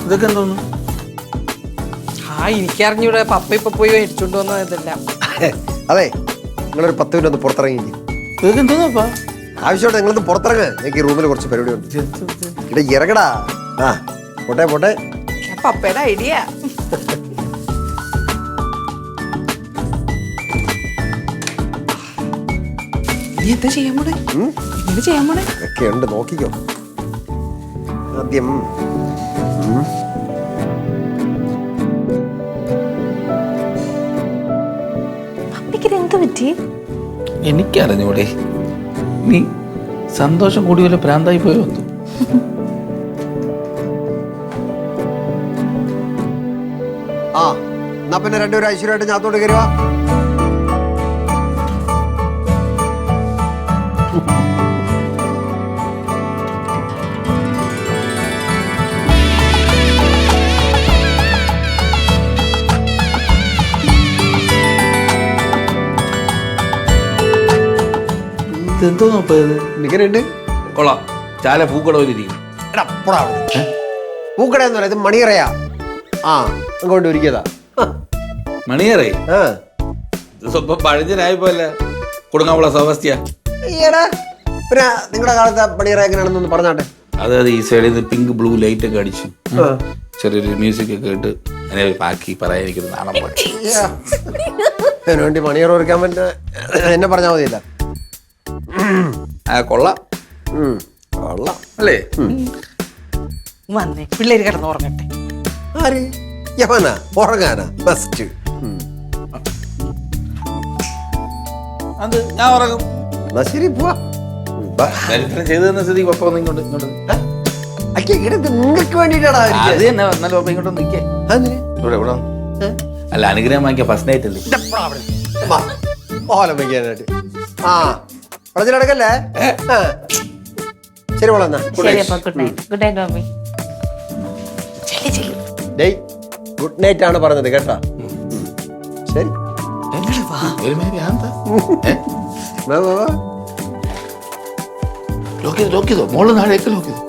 ഇതൊക്കെ എന്തോന്നു? എനിക്കറിഞ്ഞൂടെ, പപ്പ ഇപ്പൊ പോയി മേടിച്ചോണ്ട് വന്നതല്ല. അതെ, നിങ്ങളൊരു 10 മിനിറ്റ് ഒന്ന് പുറത്തിറങ്ങി. ഇതൊക്കെ എന്തോന്നപ്പാ? ആവശ്യമായിട്ട് നിങ്ങളൊന്ന് പുറത്തിറങ്ങ്. എനിക്ക് ഈ റൂമിൽ കുറച്ച് പരിപാടി ഉണ്ട്. ഇവിടെ ഇറങ്ങടാ. ആ പോട്ടെ പോട്ടെ. പപ്പയുടെ ഐഡിയ. നീ എന്താ ചെയ്യാൻ പോണേ? ഇങ്ങനെ ചെയ്യാൻ പോണേ? ഒക്കെ ഉണ്ട്, നോക്കിക്കോ. ആദ്യം എന്ത് പറ്റി? എനിക്കറിഞ്ഞൂടെ, നീ സന്തോഷം കൂടി വല്ല പ്രാന്തായി പോയോ? ആ എന്നാ പിന്നെ രണ്ടുപേരും ഐശ്വര്യമായിട്ട് ഞാത്തോട്ട് കയറുക. എന്തോന്നപ്പാ ഇത്? നിങ്ങനെയുണ്ട്? കൊള്ളാം. ചാല പൂക്കടവിലിരിക്കും. എടാ പോടാ. പൂക്കടയെന്ന് പറയാം, ഇത് മണിയറയാ. ആ അങ്ങോട്ട് ഒരുക്കിയതാ. മണിയറേ ആ സ്വപ്പം പഴഞ്ചനായപ്പോല്ല കൊടുങ്ങാവുള്ള സമസ്യ. ഈടാ പിന്നെ നിങ്ങളുടെ കാലത്തെ മണിയറ എങ്ങനെയാണെന്നൊന്ന് പറഞ്ഞാട്ടെ. അതായത് ഈ സൈഡിൽ നിന്ന് പിങ്ക് ബ്ലൂ ലൈറ്റ് ഒക്കെ അടിച്ചു ചെറിയൊരു മ്യൂസിക് ഒക്കെ ഇട്ട് അതിനെ ബാക്കി പറയാൻ എനിക്കൊരു നാണം പോലെ. അതിനു വേണ്ടി മണിയറ ഒരുക്കാൻ പറ്റുന്ന എന്നെ പറഞ്ഞാൽ മതിയല്ല. കൊള്ളാം കൊള്ളാം അല്ലേ? വന്നേ, പിള്ളേര് കിടന്ന് ഉറങ്ങട്ടെ. ആര്? യവനാ ഉറങ്ങാനാ? ബെസ്റ്റ്. അത് ഞാൻ ഉറങ്ങും. എന്നാ ശരി പോവാ. ചെയ്തു തന്ന സ്ഥിതി പപ്പ ഒന്ന് ഇങ്ങോട്ട് ഇങ്ങോട്ട് നിങ്ങൾക്ക് വേണ്ടിട്ടാണ്. അത് തന്നെ വന്നാലും പപ്പ ഇങ്ങോട്ട് നിൽക്കേ. ഇവിടെ ഇവിടെ അല്ല, അനുഗ്രഹം വാങ്ങിയ ഫസ്റ്റ് നൈറ്റ് അല്ലേ? ഓലം വയ്ക്കാനായിട്ട്. ആ പറഞ്ഞിടക്കല്ലേ. ശരി മോളെ, എന്നാ ഗുഡ് നൈറ്റ് മമ്മി. ഡേയ് ഗുഡ് നൈറ്റ് ആണ് പറഞ്ഞത് കേട്ടാ. ശരി ലോക്ക് ചെയ്തോ മോള് നാളെയൊക്കെ ലോക്ക് ചെയ്തു.